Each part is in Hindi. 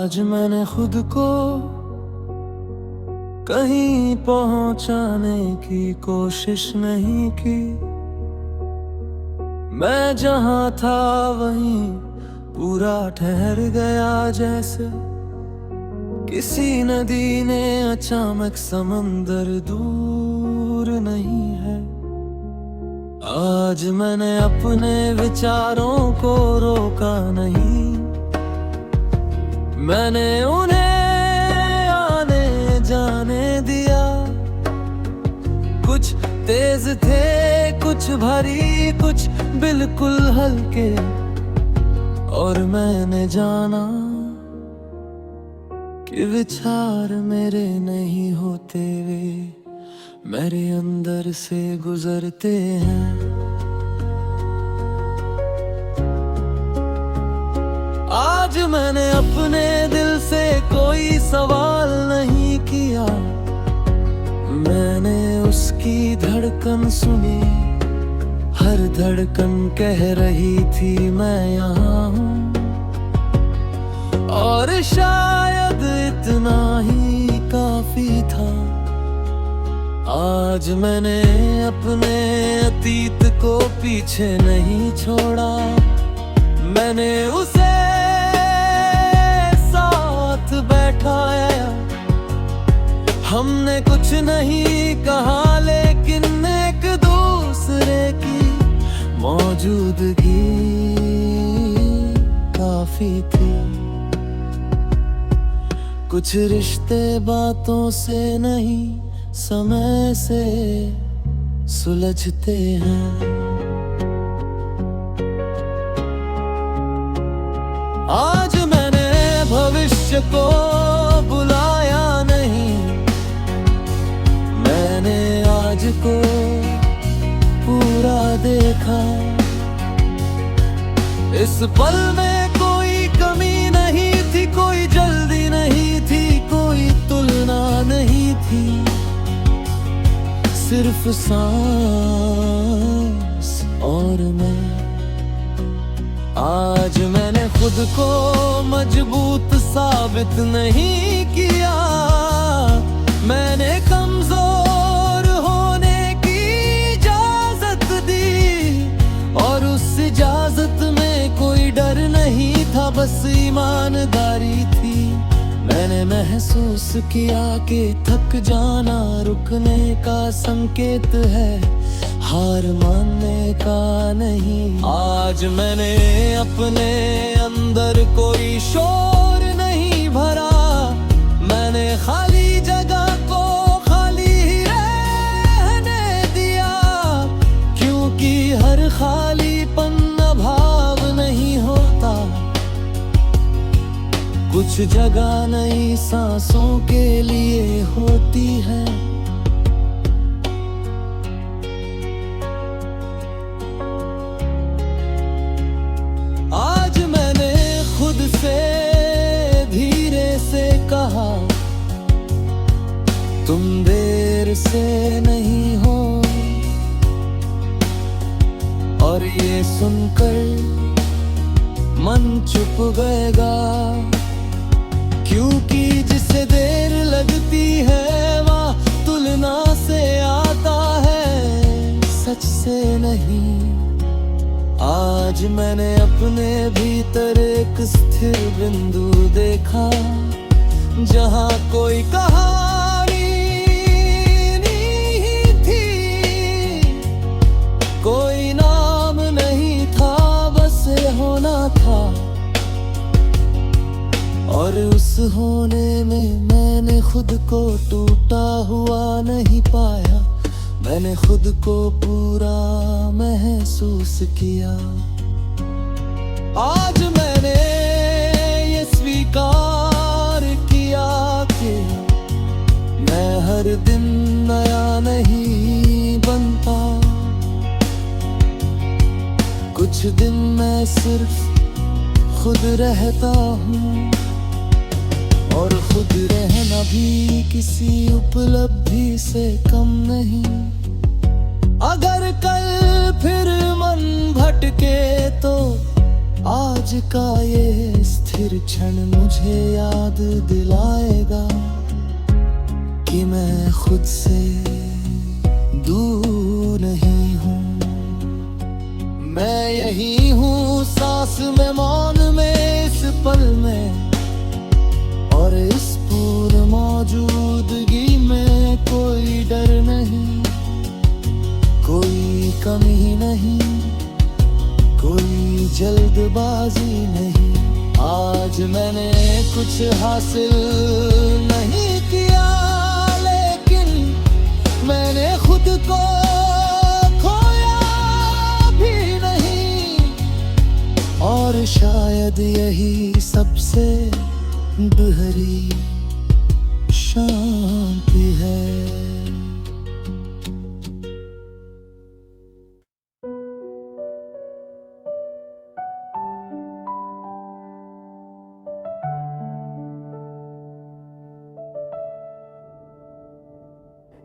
आज मैंने खुद को कहीं पहुंचाने की कोशिश नहीं की। मैं जहां था वहीं पूरा ठहर गया, जैसे किसी नदी ने अचानक समंदर दूर नहीं है। आज मैंने अपने विचारों को रोका नहीं, मैंने उन्हें आने जाने दिया। कुछ तेज थे, कुछ भारी, कुछ बिल्कुल हल्के, और मैंने जाना कि विचार मेरे नहीं होते, वे मेरे अंदर से गुजरते हैं। आज मैंने अपने दिल से कोई सवाल नहीं किया, मैंने उसकी धड़कन सुनी। हर धड़कन कह रही थी मैं यहाँ हूँ, और शायद इतना ही काफी था। आज मैंने अपने अतीत को पीछे नहीं छोड़ा, मैंने उसे साथ बैठाया। हमने कुछ नहीं कहा, लेकिन एक दूसरे की मौजूदगी काफी थी। कुछ रिश्ते बातों से नहीं, समय से सुलझते हैं। आज मैंने भविष्य को बुलाया नहीं, मैंने आज को पूरा देखा। इस पल में कोई कमी नहीं थी, कोई जल्दी नहीं थी, कोई तुलना नहीं थी, सिर्फ सांस और मैं। आज मैंने खुद को मजबूत साबित नहीं किया, मैंने कमजोर होने की इजाजत दी, और उस इजाजत में कोई डर नहीं था, बस ईमानदारी थी। मैंने महसूस किया कि थक जाना रुकने का संकेत है, हार मानने का नहीं। आज मैंने अपने अंदर कोई शोर नहीं भरा, मैंने खाली जगह को खाली ही रहने दिया, क्योंकि हर खालीपन अभाव नहीं होता। कुछ जगह नई सांसों के लिए होती है। आज मैंने खुद से धीरे से कहा, तुम देर से नहीं हो, और ये सुनकर मन चुप गएगा, क्योंकि जिसे देर लगती है वह तुलना से आता है, सच से नहीं। आज मैंने अपने भीतर एक स्थिर बिंदु देखा, जहां कोई कहानी नहीं थी, कोई नाम नहीं था, बस होना था। और उस होने में मैंने खुद को टूटा हुआ नहीं पाया, मैंने खुद को पूरा महसूस किया। आज मैंने ये स्वीकार किया कि मैं हर दिन नया नहीं बनता। कुछ दिन मैं सिर्फ खुद रहता हूँ, और खुद रहना भी किसी उपलब्धि से कम नहीं। अगर कल फिर मन भटके तो आज का ये स्थिति फिर क्षण मुझे याद दिलाएगा कि मैं खुद से दूर नहीं हूँ। मैं यही हूँ सांस में, मौन में, इस पल में, और इस पूर्ण मौजूदगी में कोई डर नहीं, कोई कमी नहीं, कोई जल्दबाजी नहीं। आज मैंने कुछ हासिल नहीं किया, लेकिन मैंने खुद को खोया भी नहीं, और शायद यही सबसे गहरी शांति है।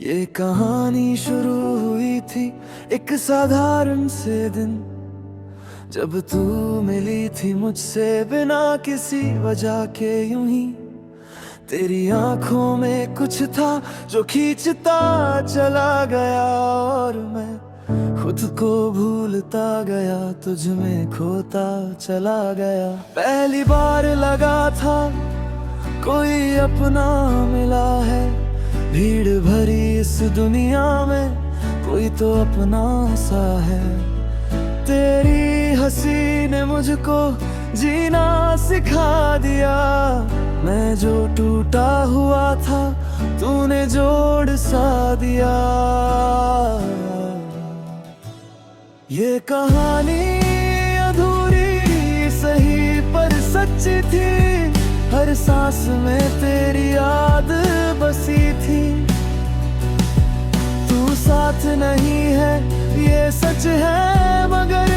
ये कहानी शुरू हुई थी एक साधारण से दिन, जब तू मिली थी मुझसे बिना किसी वजह के। यूं ही तेरी आंखों में कुछ था जो खींचता चला गया, और मैं खुद को भूलता गया, तुझ में खोता चला गया। पहली बार लगा था कोई अपना मिला है, भीड़ भरी इस दुनिया में कोई तो अपना सा है। तेरी हंसी ने मुझको जीना सिखा दिया, मैं जो टूटा हुआ था तूने जोड़ सा दिया। ये कहानी अधूरी सही पर सच्ची थी, हर सांस में तेरी याद बसी थी। तू साथ नहीं है ये सच है, मगर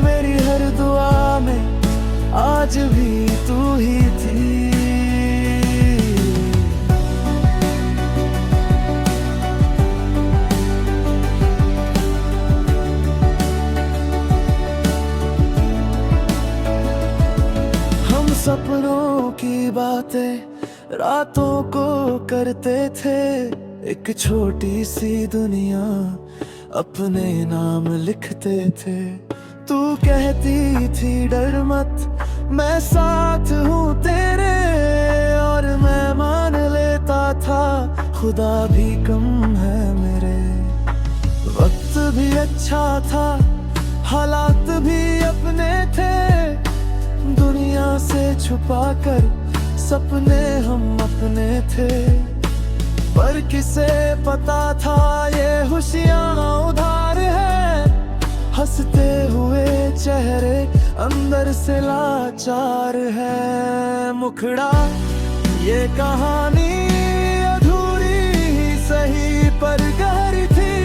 मेरी हर दुआ में आज भी तू ही थी। हम सपनों की बातें रातों को करते थे, एक छोटी सी दुनिया अपने नाम लिखते थे। तू कहती थी डर मत, मैं साथ हूँ तेरे, और मैं मान लेता था खुदा भी कम है मेरे। वक्त भी अच्छा था, हालात भी अपने थे, दुनिया से छुपा कर सपने हम अपने थे। पर किसे पता था ये खुशियाँ उधार है, हंसते हुए चेहरे अंदर से लाचार है। मुखड़ा ये कहानी अधूरी ही सही पर गहरी थी,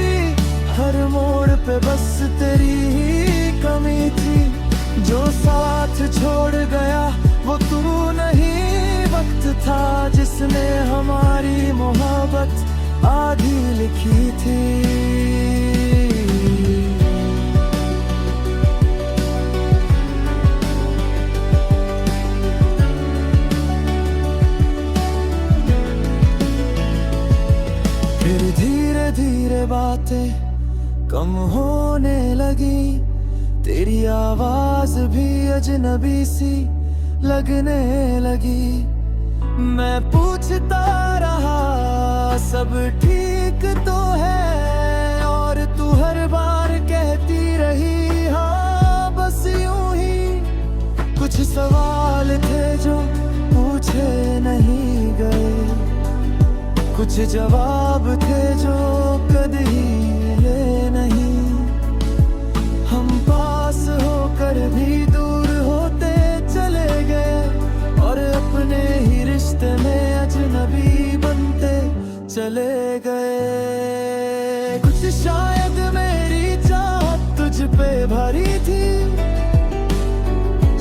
हर मोड़ पे बस तेरी ही कमी थी। जो साथ छोड़ गया वो तू नहीं, वक्त था जिसने हमारी मोहब्बत आधी लिखी थी। फिर धीरे धीरे बातें कम होने लगी, तेरी आवाज भी अजनबी सी लगने लगी। मैं पूछता रहा सब ठीक तो है, और तू हर बार कहती रही हाँ बस यूं ही। कुछ सवाल थे जो पूछे नहीं गए, कुछ जवाब थे जो कभी मिले नहीं। हम पास होकर भी दूर होते चले गए, और अपने ही रिश्ते में अजनबी बनते चले गए। कुछ शायद मेरी चाहत तुझ पे भरी थी,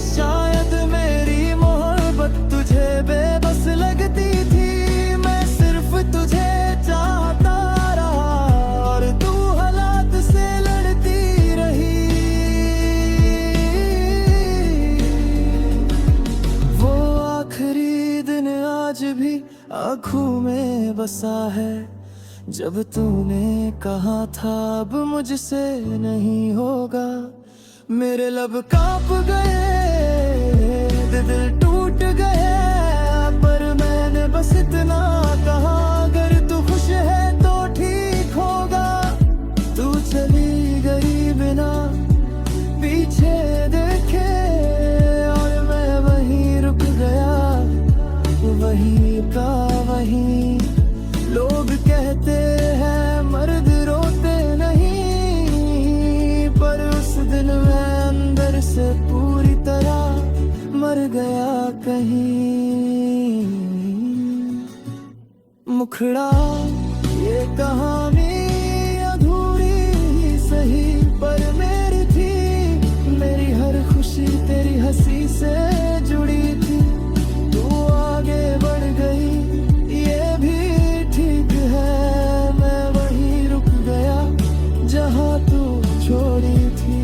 शायद मेरी मोहब्बत तुझे बेबस लगती थी। मैं सिर्फ तुझे चाहता रहा, और तू हालात से लड़ती रही। में बसा है। जब तूने कहा था अब मुझसे नहीं होगा, मेरे लब कांप गए, दिल टूट गया। पर मैंने बस इतना कहा, अगर तू खुश है तो ठीक होगा। तू चली गई बिना पीछे देखे, और मैं वहीं रुक गया, वहीं का वहीं। लोग कहते हैं मर्द रोते नहीं, पर उस दिन मैं अंदर से पूरी तरह मर गया कहीं। मुखड़ा ये कहानी अधूरी ही सही, पर मेरी थी। मेरी हर खुशी तेरी हंसी से जुड़ी थी। तू आगे बढ़ गई ये भी ठीक है, मैं वहीं रुक गया जहाँ तू छोड़ी थी।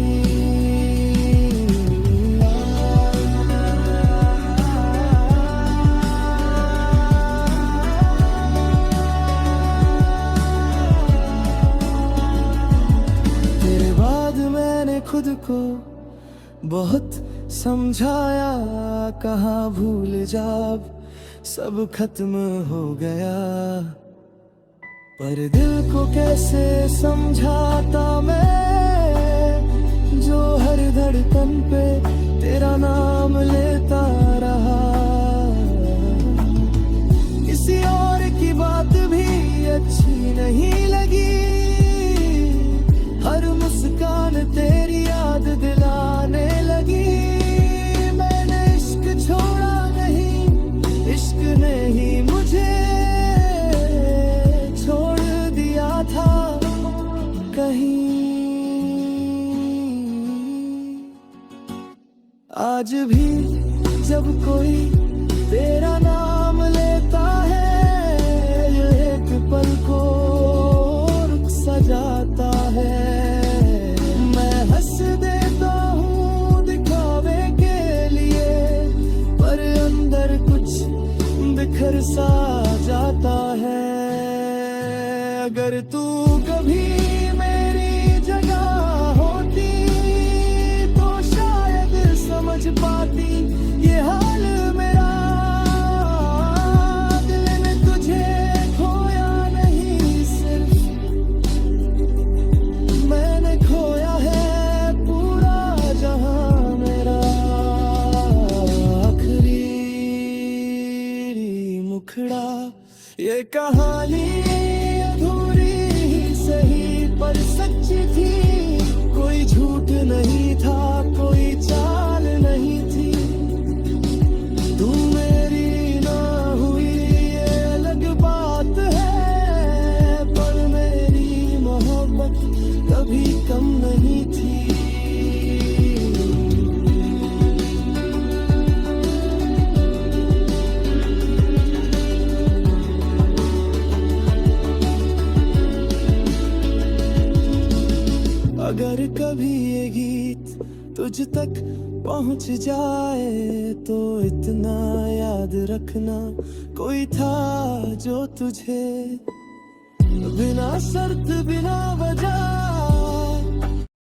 तेरे बाद मैंने खुद को बहुत समझाया, कहा भूल जा अब सब खत्म हो गया। पर दिल को कैसे समझाता मैं, जो हर धड़कन पे तेरा नाम लेता रहा। किसी और की बात भी अच्छी नहीं लगी, हर मुस्कान तेरी याद दिलाने लगी। मैंने इश्क छोड़ा नहीं, इश्क ने ही मुझे छोड़ दिया था कहीं। आज भी जब कोई तेरा नाम लेता है, ये एक पल को रुक सा जाता है। मैं हंस देता हूँ दिखावे के लिए, पर अंदर कुछ बिखर सा जाता है। अगर तू कभी मेरी जगह होती तो शायद समझ पाती ये हाल मेरा। दिल ने तुझे खोया नहीं, सिर्फ मैंने खोया है पूरा जहां मेरा। आखिरी मुखड़ा ये कहानी अधूरी ही सही, पर सच्ची थी। कोई झूठ नहीं था, कोई चाल नहीं थी। तू मेरी ना हुई ये अलग बात है, पर मेरी मोहब्बत कभी कम नहीं थी। अगर कभी ये गीत तुझ तक पहुंच जाए तो इतना याद रखना, कोई था जो तुझे बिना शर्त